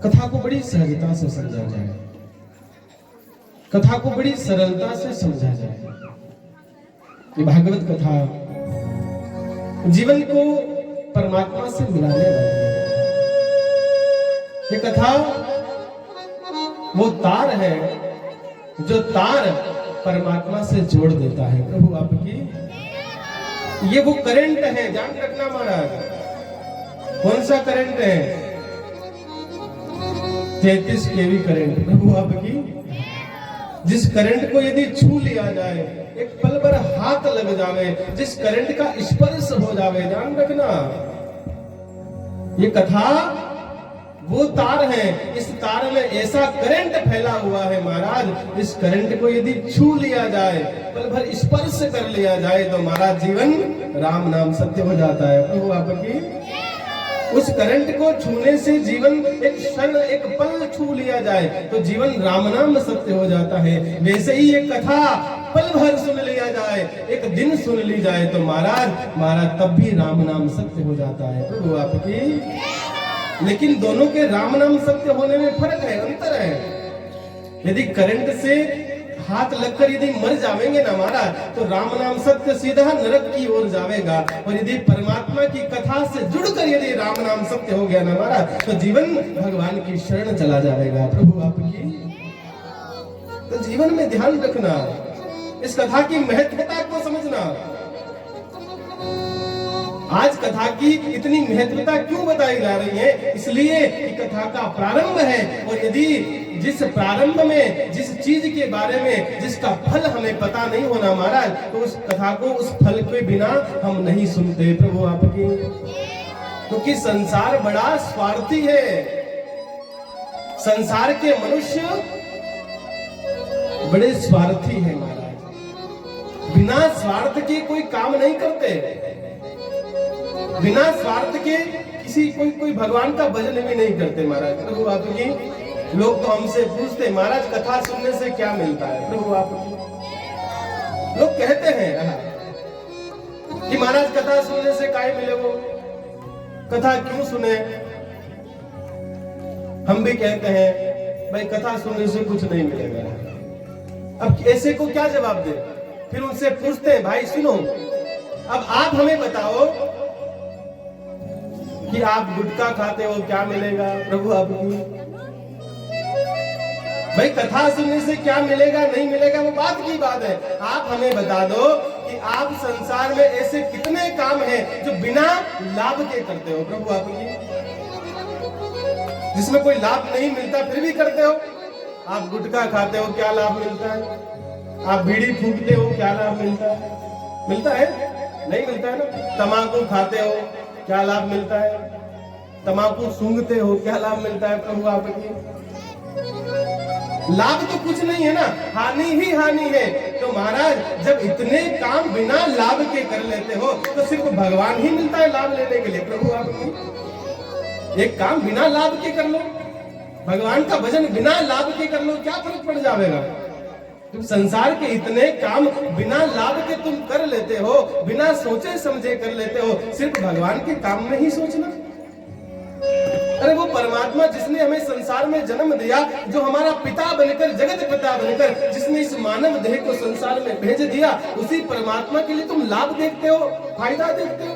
कथा को बड़ी सहजता से समझा जाए, कथा को बड़ी सरलता से समझा जाए। ये भागवत कथा जीवन को परमात्मा से मिलाने वाली है। ये कथा वो तार है जो तार परमात्मा से जोड़ देता है। प्रभु आपकी ये वो करंट है, ध्यान रखना महाराज। कौन सा करंट है? 33 केवी करंट। प्रभु आपकी जिस करंट को यदि छू लिया जाए, एक पल भर हाथ लग जावे, जिस करंट का स्पर्श हो जावे, ध्यान रखना। ये कथा वो तार है, इस तार में ऐसा करंट फैला हुआ है महाराज, इस करंट को यदि छू लिया जाए, पल भर स्पर्श कर लिया जाए तो महाराज जीवन राम नाम सत्य हो जाता है। प्रभु आपकी उस करंट को छूने से जीवन एक क्षण एक पल छू लिया जाए तो जीवन राम नाम सत्य हो जाता है। वैसे ही एक कथा पल भर सुन लिया जाए, एक दिन सुन ली जाए तो महाराज तब भी राम नाम सत्य हो जाता है। प्रभु आपकी लेकिन दोनों के राम नाम सत्य होने में फर्क है, अंतर है। यदि करंट से हाथ लगकर यदि मर जावेंगे ना महाराज तो राम नाम सत्य सीधा नरक की ओर जावेगा, और यदि परमात्मा की कथा से जुड़कर यदि राम नाम सत्य हो गया ना महाराज तो जीवन भगवान की शरण चला जाएगा। प्रभु आपकी तो जीवन में ध्यान रखना, इस कथा की महत्वता को समझना। आज कथा की इतनी महत्वता क्यों बताई जा रही है? इसलिए कि कथा का प्रारंभ है, और यदि जिस प्रारंभ में जिस चीज के बारे में जिसका फल हमें पता नहीं होना महाराज तो उस कथा को उस फल के बिना हम नहीं सुनते। प्रभु आपकी क्योंकि संसार बड़ा स्वार्थी है। संसार के मनुष्य बड़े स्वार्थी हैं महाराज, बिना स्वार्थ के कोई काम नहीं करते, बिना स्वार्थ के कोई भगवान का भजन भी नहीं करते महाराज। प्रभु आपकी लोग तो हमसे पूछते महाराज कथा सुनने से क्या मिलता है? प्रभु आपकी लोग कहते हैं कि महाराज कथा सुनने से काय मिले, वो कथा क्यों सुने? हम भी कहते हैं भाई कथा सुनने से कुछ नहीं मिलेगा। अब ऐसे को क्या जवाब दे? फिर उनसे पूछते हैं भाई सुनो, अब आप हमें बताओ कि आप गुटखा खाते हो क्या मिलेगा? प्रभु आपकी भाई कथा सुनने से क्या मिलेगा नहीं मिलेगा वो बात की बात है। आप हमें बता दो कि आप संसार में ऐसे कितने काम हैं जो बिना लाभ के करते हो? प्रभु आपकी जिसमें कोई लाभ नहीं मिलता फिर भी करते हो। आप गुटखा खाते हो क्या लाभ मिलता है? आप बीड़ी फूंकते हो क्या लाभ मिलता है? मिलता है? नहीं मिलता है ना। तंबाकू खाते हो क्या लाभ मिलता है? तंबाकू सूंघते हो क्या लाभ मिलता है? प्रभु आपकी लाभ तो कुछ नहीं है ना, हानि ही हानि है। तो महाराज जब इतने काम बिना लाभ के कर लेते हो तो सिर्फ भगवान ही मिलता है लाभ लेने के लिए। प्रभु आपकी एक काम बिना लाभ के कर लो, भगवान का भजन बिना लाभ के कर लो, क्या फर्क पड़ जाएगा? तुम संसार के इतने काम बिना लाभ के तुम कर लेते हो, बिना सोचे समझे कर लेते हो, सिर्फ भगवान के काम में ही सोचना। अरे वो परमात्मा जिसने हमें संसार में जन्म दिया, जो हमारा पिता बनकर जगत पिता बनकर जिसने इस मानव देह को संसार में भेज दिया, उसी परमात्मा के लिए तुम लाभ देखते हो, फायदा देखते हो।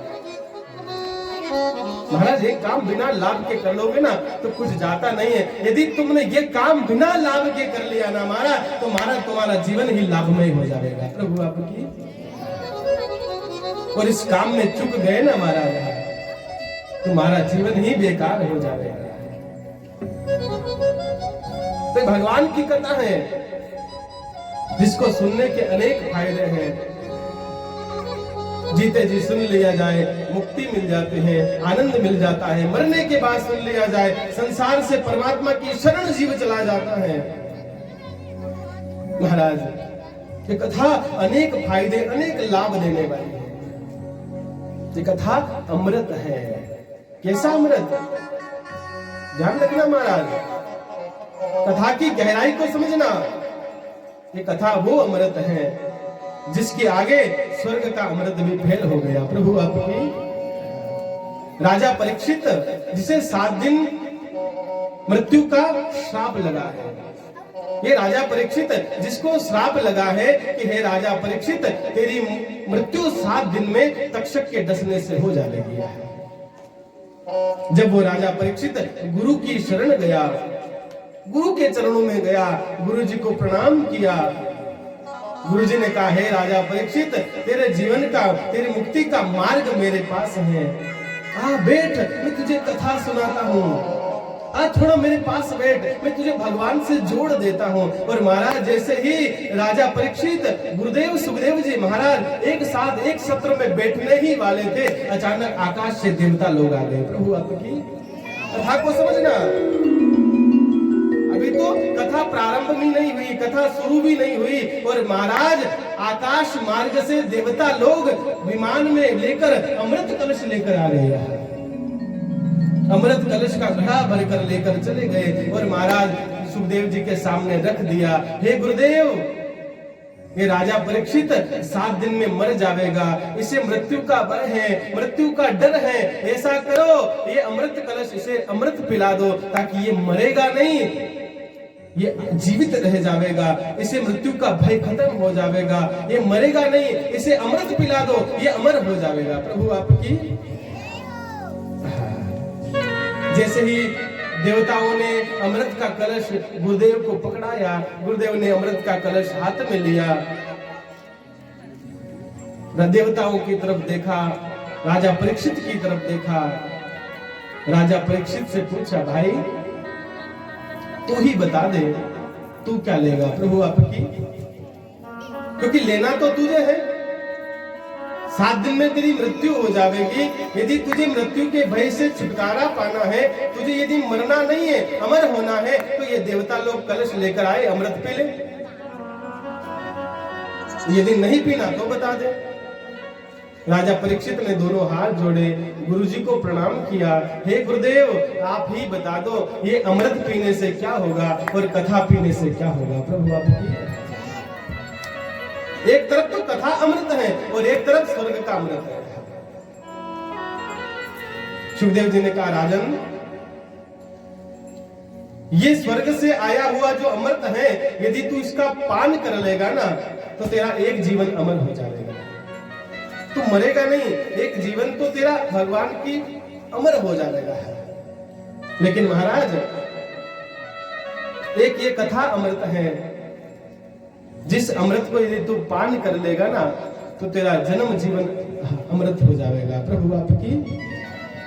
महाराज एक काम बिना लाभ के कर लोगे ना तो कुछ जाता नहीं है। यदि तुमने ये काम बिना लाभ के कर लिया ना महाराज तो महाराज तुम्हारा जीवन ही लाभमय हो जाएगा। प्रभु आपकी और इस काम में चुक गए ना महाराज तुम्हारा जीवन ही बेकार हो जाएगा। तो भगवान की कथा है जिसको सुनने के अनेक फायदे हैं। जीते जी सुन लिया जाए मुक्ति मिल जाती है, आनंद मिल जाता है। मरने के बाद सुन लिया जाए संसार से परमात्मा की शरण जीव चला जाता है। महाराज ये कथा अनेक फायदे अनेक लाभ देने वाली है। ये कथा अमृत है। कैसा अमृत? ध्यान रखना महाराज, कथा की गहराई को समझना। ये कथा वो अमृत है जिसके आगे स्वर्ग का अमृत भी फेल हो गया। प्रभु आपकी राजा परीक्षित जिसे 7 दिन मृत्यु का श्राप लगा है। ये राजा परीक्षित जिसको श्राप लगा है कि हे राजा परीक्षित, तेरी मृत्यु 7 दिन में तक्षक के डसने से हो जाएगी। जब वो राजा परीक्षित गुरु की शरण गया, गुरु के चरणों में गया, गुरु जी को प्रणाम किया, गुरु जी ने कहा, हे राजा परीक्षित, तेरे जीवन का, तेरी मुक्ति का मार्ग मेरे पास है। बैठ, मैं तुझे कथा सुनाता हूँ। थोड़ा मेरे पास बैठ, मैं तुझे भगवान से जोड़ देता हूँ। और महाराज जैसे ही राजा परीक्षित, गुरुदेव सुखदेव जी महाराज एक साथ एक सत्र में बैठने ही वाले थे, अचानक आकाश से देवता लोग आ गए। प्रभु आपकी कथा को समझना, अभी तो कथा प्रारंभ भी नहीं हुई, कथा शुरू भी नहीं हुई, और महाराज आकाश मार्ग से देवता लोग विमान में लेकर अमृत कलश लेकर आ गए। अमृत कलश का घड़ा भरकर लेकर चले गए और महाराज सुखदेव जी के सामने रख दिया। हे गुरुदेव, ये राजा परीक्षित 7 दिन में मर जाएगा, इसे मृत्यु का भय है, मृत्यु का डर है। ऐसा करो, ये अमृत कलश, इसे अमृत पिला दो ताकि ये मरेगा नहीं, ये जीवित रह जाएगा, इसे मृत्यु का भय खत्म हो जाएगा, ये मरेगा नहीं, इसे अमृत पिला दो, ये अमर हो जाएगा। प्रभु आपकी जैसे ही देवताओं ने अमृत का कलश गुरुदेव को पकड़ाया, गुरुदेव ने अमृत का कलश हाथ में लिया, देवताओं की तरफ देखा, राजा परीक्षित की तरफ देखा, राजा परीक्षित से पूछा, भाई तू ही बता दे, तू क्या लेगा प्रभु आपकी, क्योंकि लेना तो तुझे है। 7 दिन में तेरी मृत्यु हो जाएगी। यदि तुझे मृत्यु के भय से छुटकारा पाना है, तुझे यदि मरना नहीं है, अमर होना है, तो ये देवता लोग कलश लेकर आए, अमृत पी ले। यदि नहीं पीना तो बता दे। राजा परीक्षित ने दोनों हाथ जोड़े, गुरुजी को प्रणाम किया, हे गुरुदेव आप ही बता दो, ये अमृत पीने से क्या होगा और कथा पीने से क्या होगा। प्रभु आपकी एक तरफ तो कथा अमृत है और एक तरफ स्वर्ग का अमृत है। सुखदेव जी ने कहा, राजन ये स्वर्ग से आया हुआ जो अमृत है, यदि तू इसका पान कर लेगा ना, तो तेरा एक जीवन अमर हो जाएगा, तू मरेगा नहीं, एक जीवन तो तेरा भगवान की अमर हो जाएगा। लेकिन महाराज एक ये कथा अमृत है, जिस अमृत को यदि तू पान कर लेगा ना, तो तेरा जन्म जीवन अमृत हो जाएगा। प्रभु आपकी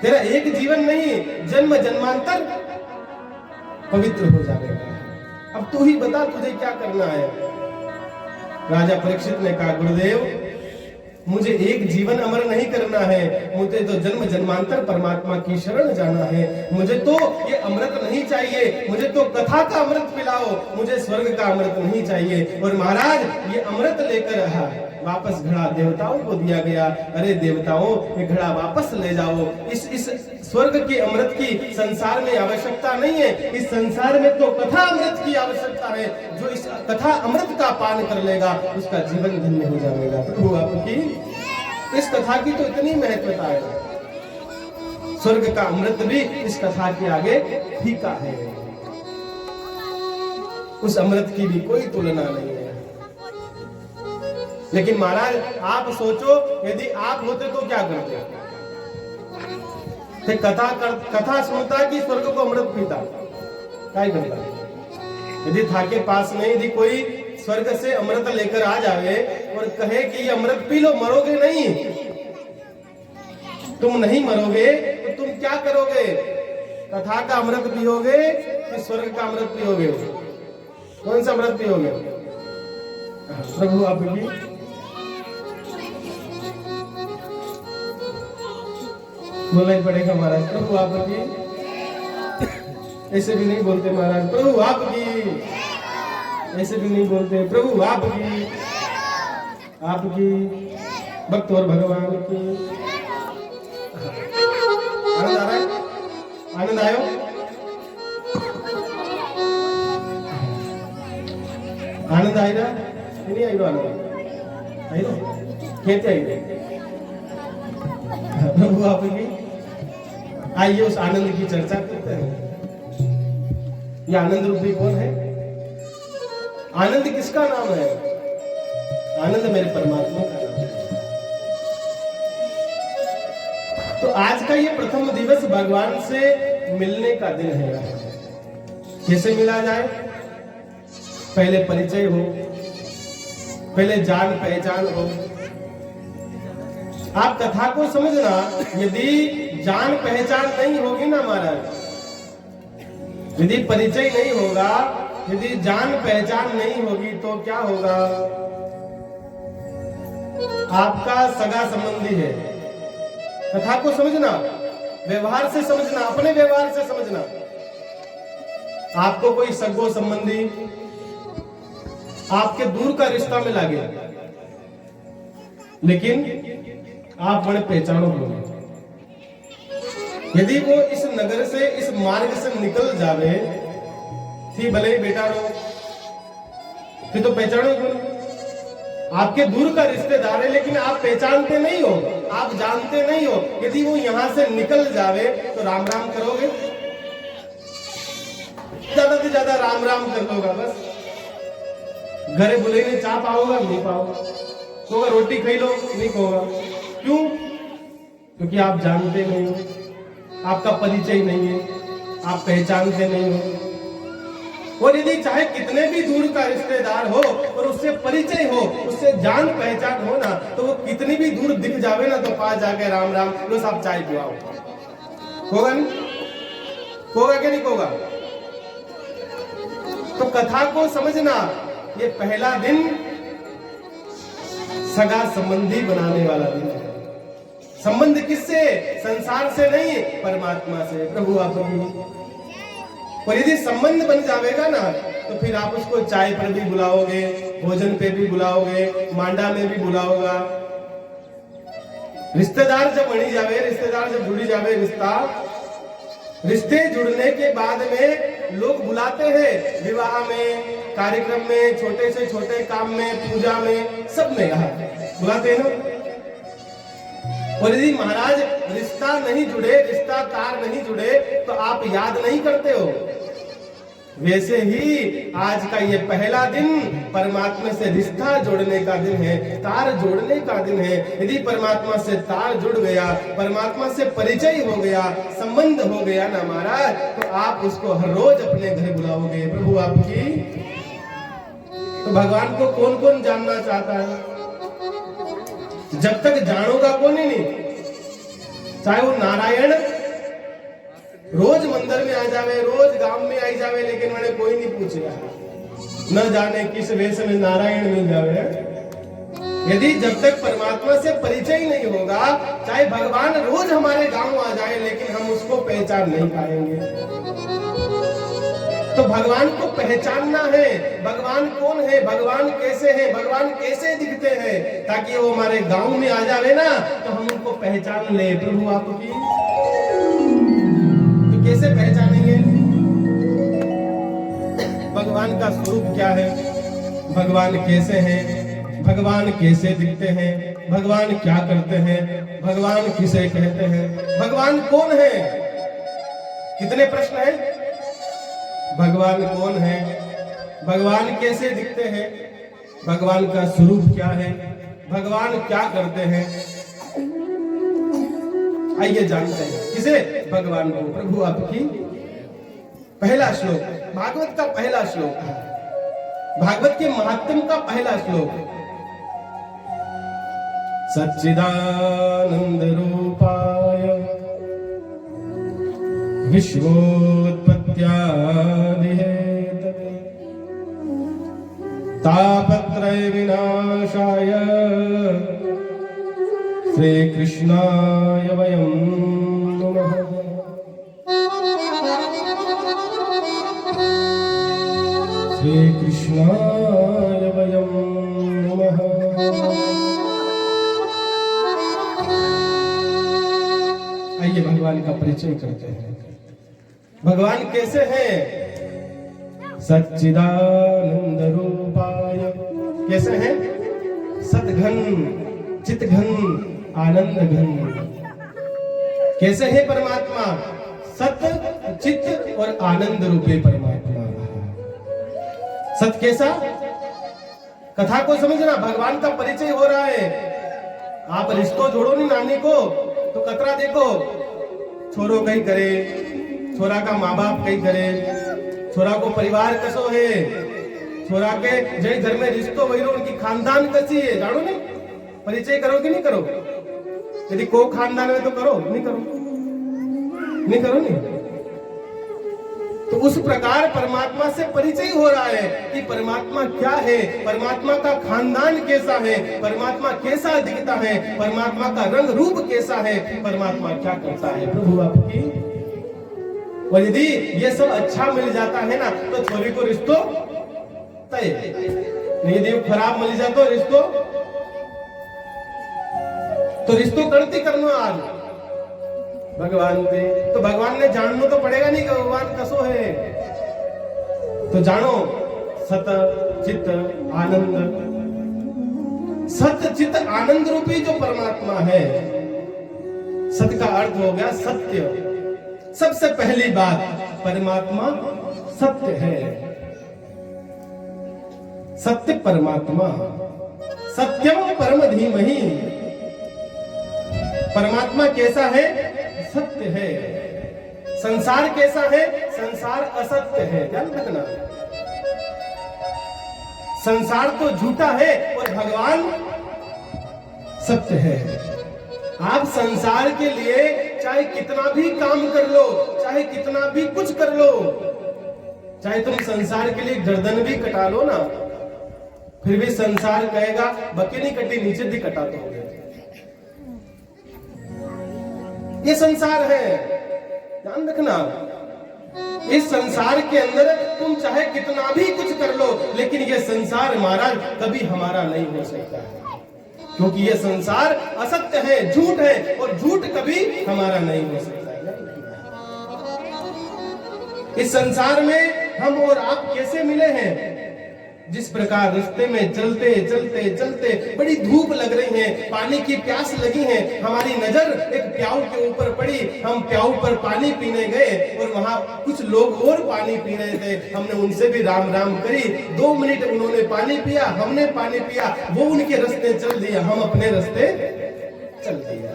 तेरा एक जीवन नहीं, जन्म जन्मांतर पवित्र हो जाएगा। अब तू ही बता, तुझे क्या करना है। राजा परीक्षित ने कहा, गुरुदेव मुझे एक जीवन अमर नहीं करना है, मुझे तो जन्म जन्मांतर परमात्मा की शरण जाना है। मुझे तो ये अमृत नहीं चाहिए, मुझे तो कथा का अमृत पिलाओ, मुझे स्वर्ग का अमृत नहीं चाहिए। और महाराज ये अमृत लेकर वापस घड़ा देवताओं को दिया गया। अरे देवताओं, ये घड़ा वापस ले जाओ, इस स्वर्ग के अमृत की संसार में आवश्यकता नहीं है, इस संसार में तो कथा अमृत की आवश्यकता है। जो इस कथा अमृत का पान कर लेगा उसका जीवन धन्य हो जाएगा। प्रभु आपकी इस कथा की तो इतनी महत्वता है, स्वर्ग का अमृत भी इस कथा के आगे फीका है, उस अमृत की भी कोई तुलना नहीं है। लेकिन महाराज आप सोचो, यदि आप होते तो क्या करते? कथा सुनता कि स्वर्ग को अमृत पीता, क्या करता? यदि था के पास में यदि कोई स्वर्ग से अमृत लेकर आ जावे और कहे कि ये अमृत पी लो, मरोगे नहीं, तुम नहीं मरोगे, तो तुम क्या करोगे? कथा का अमृत पियोगे कि स्वर्ग का अमृत पियोगे? कौन सा अमृत पियोगे? प्रभु आपकी बोलना ही पड़ेगा महाराज। प्रभु आपकी ऐसे भी नहीं बोलते महाराज, प्रभु आपकी ऐसे भी नहीं बोलते, प्रभु आपकी आपकी भक्त और भगवान की। आनंद आ रहा है? आनंद आयो? आनंद आई रहा नहीं? आई रहा आनंद आई रहा कहते आई रहे प्रभु आपकी। आइए उस आनंद की चर्चा करते हैं। ये आनंद रूपी कौन है? आनंद किसका नाम है? आनंद मेरे परमात्मा का नाम है। तो आज का ये प्रथम दिवस भगवान से मिलने का दिन है। कैसे मिला जाए? पहले परिचय हो, पहले जान पहचान हो। आप कथा को समझना, यदि जान पहचान नहीं होगी ना महाराज, यदि परिचय नहीं होगा, यदि जान पहचान नहीं होगी तो क्या होगा? आपका सगा संबंधी है। कथा को समझना, व्यवहार से समझना, अपने व्यवहार से समझना। आपको कोई सगो संबंधी आपके दूर का रिश्ता में लागे, लेकिन आप बड़े पहचानो हो। यदि वो इस नगर से, इस मार्ग से निकल जावे, थी भले ही बेटा रो, फिर तो पहचानो क्यों? आपके दूर का रिश्तेदार है, लेकिन आप पहचानते नहीं हो, आप जानते नहीं हो। यदि वो यहां से निकल जावे तो राम राम करोगे? ज्यादा से ज्यादा राम राम कर लोगा बस। घरे बुलेने चाह पाओगा? नहीं पाओगा। होगा रोटी खाई लो? नहीं होगा। क्यों? क्योंकि आप जानते नहीं हो, आपका परिचय नहीं है, आप पहचानते नहीं हो। और यदि चाहे कितने भी दूर का रिश्तेदार हो और उससे परिचय हो, उससे जान पहचान हो ना, तो वो कितनी भी दूर दिख जावे ना, तो पास जाके राम राम लो साहब चाय पिलाओ। होगा नहीं? होगा कि नहीं होगा? तो कथा को समझना, ये पहला दिन सगा संबंधी बनाने वाला दिन है। संबंध किससे? संसार से नहीं, परमात्मा से, प्रभु आप। और यदि संबंध बन जाएगा ना, तो फिर आप उसको चाय पर भी बुलाओगे, भोजन पे भी बुलाओगे, मांडा में भी बुलाओगा। रिश्तेदार जब बनी जावे, रिश्तेदार जब जुड़ी जावे, रिश्ते जुड़ने के बाद में लोग बुलाते हैं, विवाह में, कार्यक्रम में, छोटे से छोटे काम में, पूजा में, सब में यहाँ बुलाते हैं ना। और यदि महाराज रिश्ता नहीं जुड़े, रिश्ता तार नहीं जुड़े, तो आप याद नहीं करते हो। वैसे ही आज का ये पहला दिन परमात्मा से रिश्ता जोड़ने का दिन है, तार जोड़ने का दिन है। यदि परमात्मा से तार जुड़ गया, परमात्मा से परिचय हो गया, संबंध हो गया ना महाराज, तो आप उसको हर रोज अपने घर बुलाओगे। प्रभु आपकी। तो भगवान को कौन कौन जानना चाहता है? जब तक जानोगा कौन ही नहीं। चाहे वो नारायण रोज मंदिर में आ जावे, रोज गांव में आई जावे, लेकिन मैंने कोई नहीं पूछेगा, न जाने किस वेश में नारायण मिल जावे। यदि जब तक परमात्मा से परिचय नहीं होगा, चाहे भगवान रोज हमारे गांव आ जाए, लेकिन हम उसको पहचान नहीं पाएंगे। तो भगवान को पहचानना है, भगवान कौन है, भगवान कैसे है, भगवान कैसे दिखते हैं, ताकि वो हमारे गांव में आ जावे ना, तो हम उनको पहचान ले। प्रभु आपकी। तो कैसे पहचानेंगे? भगवान का स्वरूप क्या है, भगवान कैसे हैं, भगवान कैसे दिखते हैं, भगवान क्या करते हैं, भगवान किसे कहते हैं, भगवान कौन है? कितने प्रश्न हैं। भगवान कौन है, भगवान कैसे दिखते हैं, भगवान का स्वरूप क्या है, भगवान क्या करते हैं। आइए जानते हैं किसे? भगवान को। प्रभु आपकी। पहला श्लोक, भागवत का पहला श्लोक, भागवत के महात्म का पहला श्लोक। सच्चिदानंद रूपाय विश्वोत्पत्त्यादिहेतवे तापत्रय विनाशाय श्री कृष्णाय वयं नमः। श्री कृष्णाय वयं नमः। आइए भगवान का परिचय करते हैं। भगवान कैसे हैं? सच्चिदानंद रूपाय। कैसे हैं? सद्घन, चितघन, आनंद घन। कैसे है परमात्मा? सत, चित और आनंद रूपे परमात्मा। सत्य कैसा? कथा को समझना, भगवान का परिचय हो रहा है। आप रिश्तो जोड़ो नहीं नानी को तो कतरा देखो, छोरो कहीं करे, छोरा का माँ बाप कहीं करे, छोरा को परिवार कसो है, छोरा के जय घर में रिश्तो वही उनकी खानदान कसी है, जानो नहीं? परिचय करो कि नहीं करो? यदि को खानदान में तो करो, नहीं करो, नहीं करो नहीं। तो उस प्रकार परमात्मा से परिचय हो रहा है कि परमात्मा क्या है, परमात्मा का खानदान कैसा है, परमात्मा कैसा दिखता है, परमात्मा का रंग रूप कैसा है, परमात्मा क्या करता है प्रभु आपकी। और यदि ये सब अच्छा मिल जाता है ना तो छोरी को रिश्तो तय, नहीं यदि खराब मिल जाता तो रिश्तो करती करना आज भगवान पे। तो भगवान ने जानना तो पड़ेगा नहीं कि भगवान कसो है, तो जानो सत चित आनंद। सत चित आनंद रूपी जो परमात्मा है, सत का अर्थ हो गया सत्य। सबसे पहली बात, परमात्मा सत्य है, सत्य परमात्मा, सत्यम परम धीमहि। परमात्मा कैसा है? सत्य है। संसार कैसा है? संसार असत्य है, ध्यान रखना। संसार तो झूठा है और भगवान सत्य है। आप संसार के लिए चाहे कितना भी काम कर लो, चाहे कितना भी कुछ कर लो, चाहे तुम संसार के लिए गर्दन भी कटा लो ना, फिर भी संसार कहेगा बकी नहीं कटी, नीचे भी कटा दो। ये संसार है, ध्यान रखना। इस संसार के अंदर तुम चाहे कितना भी कुछ कर लो, लेकिन ये संसार महाराज कभी हमारा नहीं हो सकता है, क्योंकि ये संसार असत्य है, झूठ है, और झूठ कभी हमारा नहीं हो सकता है। इस संसार में हम और आप कैसे मिले हैं? जिस प्रकार रास्ते में चलते चलते चलते बड़ी धूप लग रही है, पानी की प्यास लगी है, हमारी नजर एक प्याऊ के ऊपर पड़ी, हम प्याऊ पर पानी पीने गए और वहां कुछ लोग और पानी पी रहे थे, हमने उनसे भी राम राम करी। 2 मिनट उन्होंने पानी पिया, हमने पानी पिया, वो उनके रास्ते चल दिया, हम अपने रास्ते चल दिया।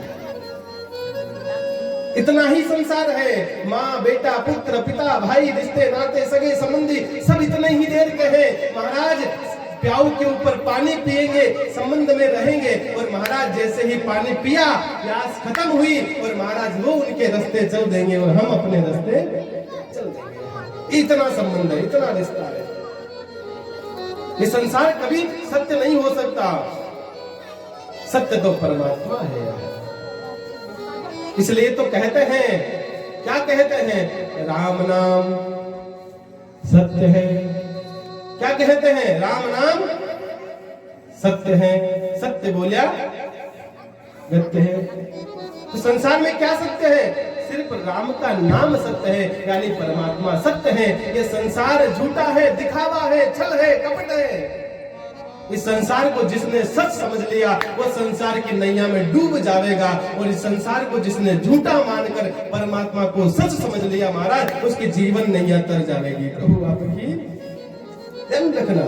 इतना ही संसार है। माँ बेटा पुत्र पिता भाई रिश्ते नाते सगे संबंधी सब इतने ही देर के हैं। महाराज प्याऊ के ऊपर पानी पिएंगे, संबंध में रहेंगे, और महाराज जैसे ही पानी पिया, प्यास खत्म हुई और महाराज वो उनके रास्ते चल देंगे और हम अपने रास्ते चल देंगे। इतना संबंध है, इतना रिश्ता है। ये संसार कभी सत्य नहीं हो सकता। सत्य तो परमात्मा है। इसलिए तो कहते हैं, क्या कहते हैं? राम नाम सत्य है। क्या कहते हैं? राम नाम सत्य है। सत्य बोलिया सत्य है। तो संसार में क्या सत्य है? सिर्फ राम का नाम सत्य है, यानी परमात्मा सत्य है। ये संसार झूठा है, दिखावा है, छल है, कपट है। इस संसार को जिसने सच समझ लिया वो संसार की नैया में डूब जाएगा, और इस संसार को जिसने झूठा मानकर परमात्मा को सच समझ लिया महाराज, उसकी जीवन नैया तर जाएगी। प्रभु आपकी ध्यान रखना।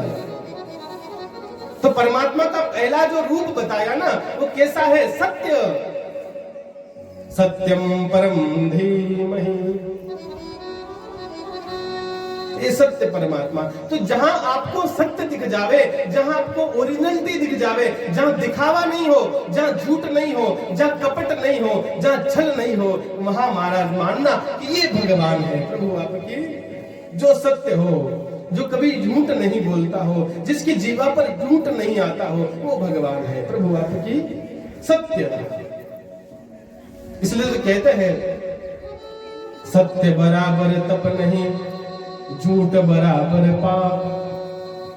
तो परमात्मा का पहला जो रूप बताया ना वो कैसा है? सत्य। सत्यम परम धीमहि, ये सत्य परमात्मा। तो जहां आपको सत्य दिख जावे, जहां आपको ओरिजिनलिटी दिख जावे, जहां दिखावा नहीं हो, जहां झूठ नहीं हो, जहां कपट नहीं हो, जहां छल नहीं हो, वहां महाराज मानना कि ये भगवान है। प्रभु आपकी जो सत्य हो, जो कभी झूठ नहीं बोलता हो, जिसकी जीवा पर झूठ नहीं आता हो, वो भगवान है। प्रभु आपकी सत्य। इसलिए तो कहते हैं सत्य बराबर तप नहीं, झूठ बराबर पाप।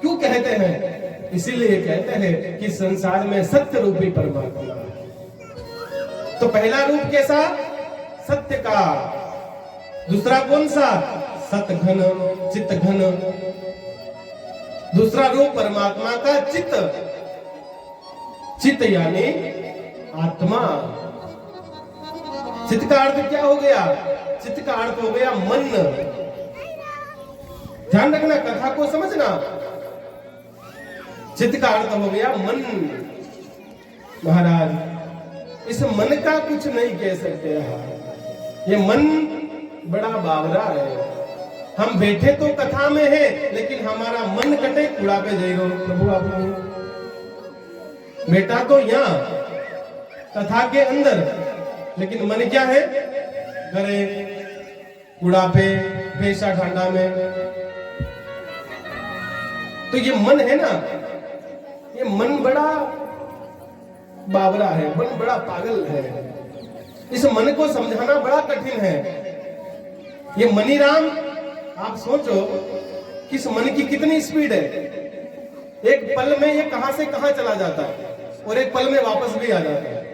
क्यों कहते हैं? इसीलिए कहते हैं कि संसार में सत्य रूपी परमात्मा है। तो पहला रूप कैसा? सत्य का। दूसरा कौन सा? सत घन, चित घन। दूसरा रूप परमात्मा का चित। चित यानी आत्मा। चित का अर्थ क्या हो गया? चित का अर्थ हो गया मन। ध्यान रखना, कथा को समझना। चित्त का अर्थ हो गया मन। महाराज इस मन का कुछ नहीं कह सकते यहाँ। ये मन बड़ा बावरा है। हम बैठे तो कथा में है, लेकिन हमारा मन कटे कूड़ा पे जाइयो। प्रभु आप बेटा तो यहाँ कथा के अंदर, लेकिन मन क्या है? घरे कूड़ा पे भेसा ठांडा में। तो ये मन है ना, ये मन बड़ा बावरा है, मन बड़ा पागल है। इस मन को समझाना बड़ा कठिन है। ये मनीराम, आप सोचो कि इस मन की कितनी स्पीड है। एक पल में ये कहां से कहां चला जाता है और एक पल में वापस भी आ जाता है।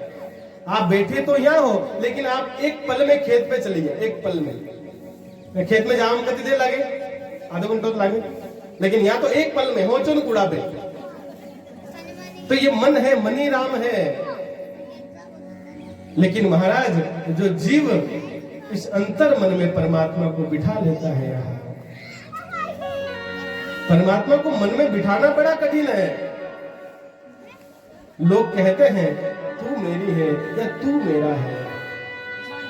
आप बैठे तो यहां हो, लेकिन आप एक पल में खेत पे चलिए। एक पल में खेत में जाम कति देर लागे? आधा घंटा तो लागे, लेकिन यहाँ तो एक पल में हो चुन कूड़ा पे। तो ये मन है, मनी राम है। लेकिन महाराज जो जीव इस अंतर मन में परमात्मा को बिठा लेता है, यहाँ परमात्मा को मन में बिठाना बड़ा कठिन है। लोग कहते हैं तू मेरी है या तू मेरा है।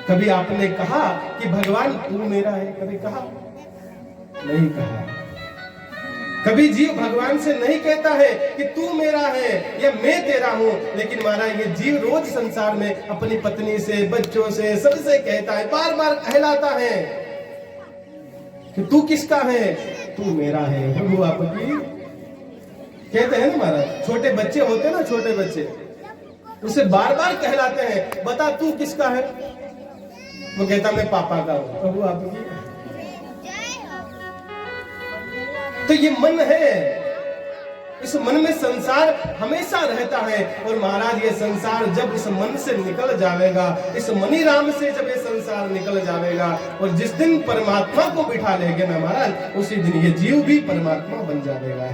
कभी आपने कहा कि भगवान तू मेरा है? कभी कहा? नहीं कहा। कभी जीव भगवान से नहीं कहता है कि तू मेरा है या मैं तेरा हूं। लेकिन महाराज ये जीव रोज संसार में अपनी पत्नी से, बच्चों से, सबसे कहता है, बार बार कहलाता है कि तू किसका है? तू मेरा है। प्रभु आपकी कहते हैं ना महाराज, छोटे बच्चे होते हैं ना, छोटे बच्चे उसे बार बार कहलाते हैं, बता तू किसका है? वो कहता मैं पापा का हूं। प्रभु आपकी। तो ये मन है, इस मन में संसार हमेशा रहता है। और महाराज ये संसार जब इस मन से निकल जाएगा, इस मनी राम से जब ये संसार निकल जाएगा, और जिस दिन परमात्मा को बिठा लेंगे ना महाराज, उसी दिन ये जीव भी परमात्मा बन जाएगा।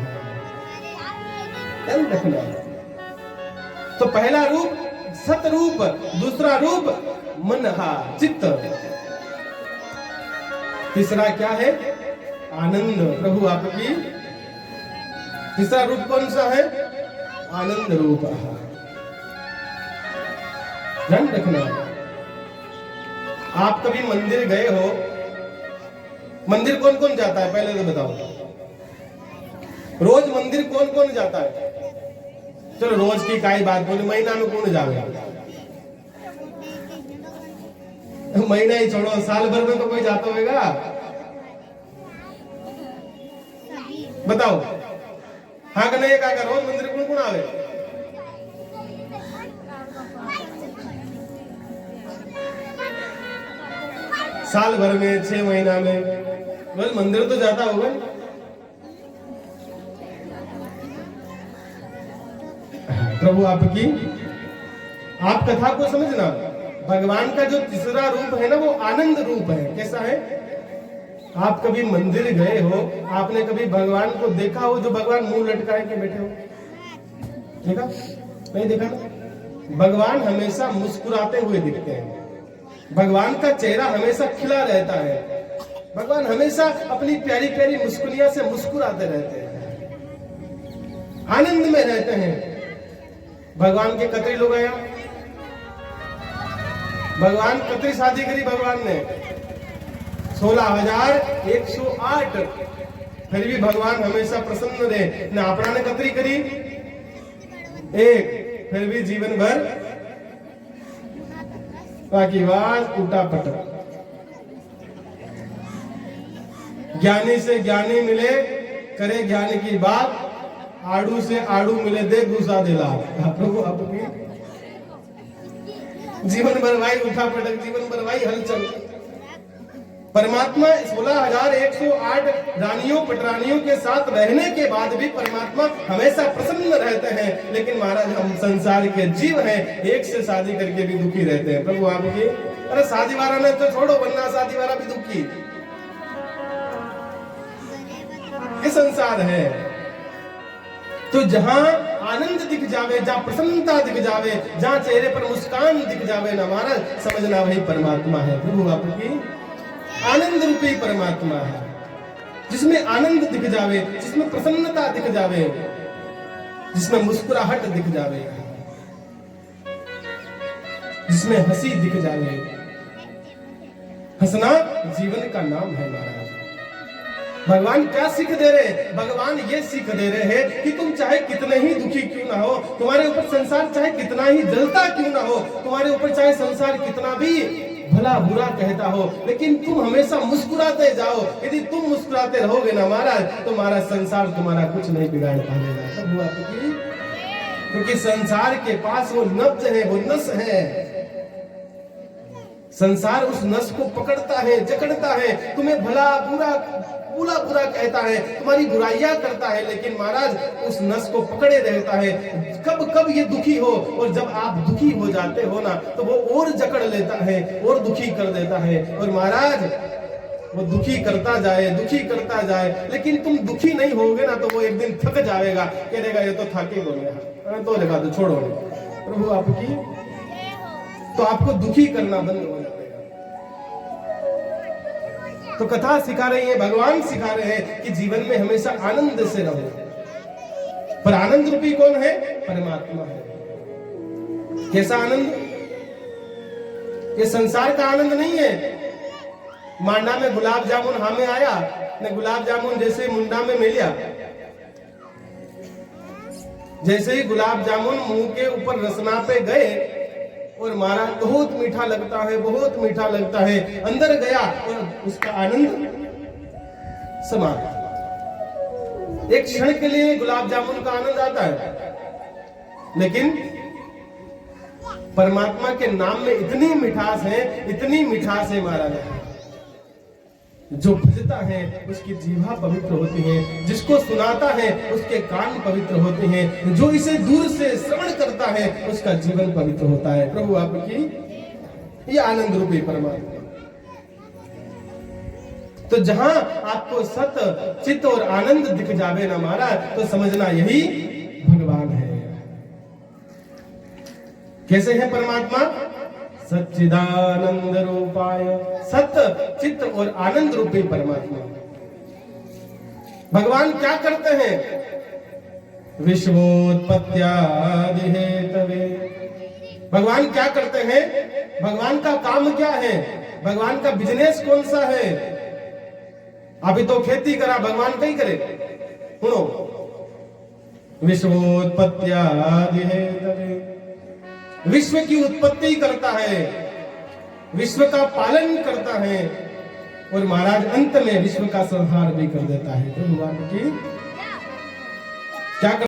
ध्यान रखना। तो पहला रूप सत रूप, दूसरा रूप मनहा चित्त, तीसरा क्या है? आनंद। प्रभु आपकी तीसरा रूप कौन सा है? आनंद रूप। ध्यान रखना। आप कभी मंदिर गए हो? मंदिर कौन कौन जाता है पहले तो बताओ। रोज मंदिर कौन कौन जाता है? चलो रोज की काई बात बोले, महीना में कौन जाएगा? महीना ही छोड़ो, साल भर में तो कोई जाता होगा। बताओ हाँ कि नहीं? क्या करो मंदिर कौन कौन आवे? साल भर में, 6 महीना में रोज मंदिर तो जाता होगा। प्रभु आपकी। आप कथा को समझना। भगवान का जो तीसरा रूप है ना, वो आनंद रूप है। कैसा है? आप कभी मंदिर गए हो, आपने कभी भगवान को देखा हो जो भगवान मुंह लटकाए के बैठे हो? देखा? नहीं देखा ना? भगवान हमेशा मुस्कुराते हुए दिखते हैं। भगवान का चेहरा हमेशा खिला रहता है। भगवान हमेशा अपनी प्यारी प्यारी मुस्कुराहट से मुस्कुराते रहते हैं, आनंद में रहते हैं। भगवान के कतरी लोग आया, भगवान कतरी शादी करी भगवान ने 16,108। फिर भी भगवान हमेशा प्रसन्न रहे ना। अपना ने कतरी करी एक, फिर भी जीवन भर बाकी बात उल्टा पटा। ज्ञानी से ज्ञानी मिले, करे ज्ञान की बात, आड़ू से आड़ू मिले, दे घुसा दिला। प्रभु आपकी जीवन भर भाई उठा पटक, जीवन भर भाई हलचल। परमात्मा 16,108 रानियों पटरानियों के साथ रहने के बाद भी परमात्मा हमेशा प्रसन्न रहते हैं। लेकिन महाराज हम संसार के जीव हैं, एक से शादी करके भी दुखी रहते हैं। प्रभु आपकी। अरे शादी वाला ने तो छोड़ो, वरना शादी वाला भी दुखी। ये संसार है। तो जहां आनंद दिख जावे, जहां प्रसन्नता दिख जावे, जहां चेहरे पर मुस्कान दिख जावे ना महाराज, समझना वही परमात्मा है। प्रभु आपकी आनंद रूपी परमात्मा है। जिसमें आनंद दिख जावे, जिसमें प्रसन्नता दिख जावे, जिसमें मुस्कुराहट दिख जावे, जिसमें हंसी दिख जावे। हंसना जीवन का नाम है महाराज। भगवान क्या सीख दे रहे हैं? भगवान ये सीख दे रहे हैं कि तुम चाहे कितने ही दुखी क्यों ना हो, तुम्हारे ऊपर संसार चाहे कितना ही जलता क्यों ना हो, तुम्हारे ऊपर चाहे संसार कितना भी भला बुरा कहता हो, लेकिन तुम हमेशा मुस्कुराते जाओ। यदि तुम मुस्कुराते रहोगे ना महाराज, तो हमारा संसार तुम्हारा कुछ नहीं बिगाड़ पाएगा। सब हुआ क्योंकि संसार के पास वो नब्ज है, वो नस है। संसार उस नस को पकड़ता है, जकड़ता है, तुम्हें भला बुरा बुरा कहता है, तुम्हारी बुराइयां करता है, लेकिन महाराज उस नस को पकड़े रहता है। कब कब ये दुखी हो, और जब आप दुखी हो जाते हो ना, तो वो और जकड़ लेता है, और दुखी कर देता है। और महाराज वो दुखी करता जाए, लेकिन तुम दुखी नहीं होगे ना, तो वो एक दिन थक जाएगा, कहेगा ये तो थके हो गया, तो लगा दो, छोड़ो प्रभु आपकी। तो आपको दुखी करना बंद हो जाएगा। तो कथा सिखा रही है, भगवान सिखा रहे हैं कि जीवन में हमेशा आनंद से रहो। पर आनंद रूपी कौन है? परमात्मा है। कैसा आनंद? ये संसार का आनंद नहीं है। मांडा में गुलाब जामुन हमें आया ने गुलाब जामुन जैसे मुंडा में मिलिया, जैसे ही गुलाब जामुन मुंह के ऊपर रसना पे गए, और महाराज बहुत मीठा लगता है, बहुत मीठा लगता है, अंदर गया और उसका आनंद समा। एक क्षण के लिए गुलाब जामुन का आनंद आता है, लेकिन परमात्मा के नाम में इतनी मिठास है, इतनी मिठास है महाराज। जो भजता है उसकी जीवा पवित्र होती है, जिसको सुनाता है उसके कान पवित्र होते हैं, जो इसे दूर से श्रवण करता है उसका जीवन पवित्र होता है। प्रभु आपकी ये आनंद रूपी परमात्मा। तो जहां आपको सत चित्त और आनंद दिख जावे ना महाराज, तो समझना यही भगवान है। कैसे है परमात्मा? सच्चिदानंद रूपाय, सत्य चित्त और आनंद रूपी परमात्मा। भगवान क्या करते हैं? विश्वोत्पत्त्यादि हेतवे। भगवान क्या करते हैं? भगवान का काम क्या है? भगवान का बिजनेस कौन सा है? अभी तो खेती करा, भगवान कहीं करे। सुनो, विश्वोत्पत्त्यादि हेतवे, विश्व की उत्पत्ति करता है, विश्व का पालन करता है, और महाराज अंत में विश्व का संहार भी कर देता है। तो भगवान की क्या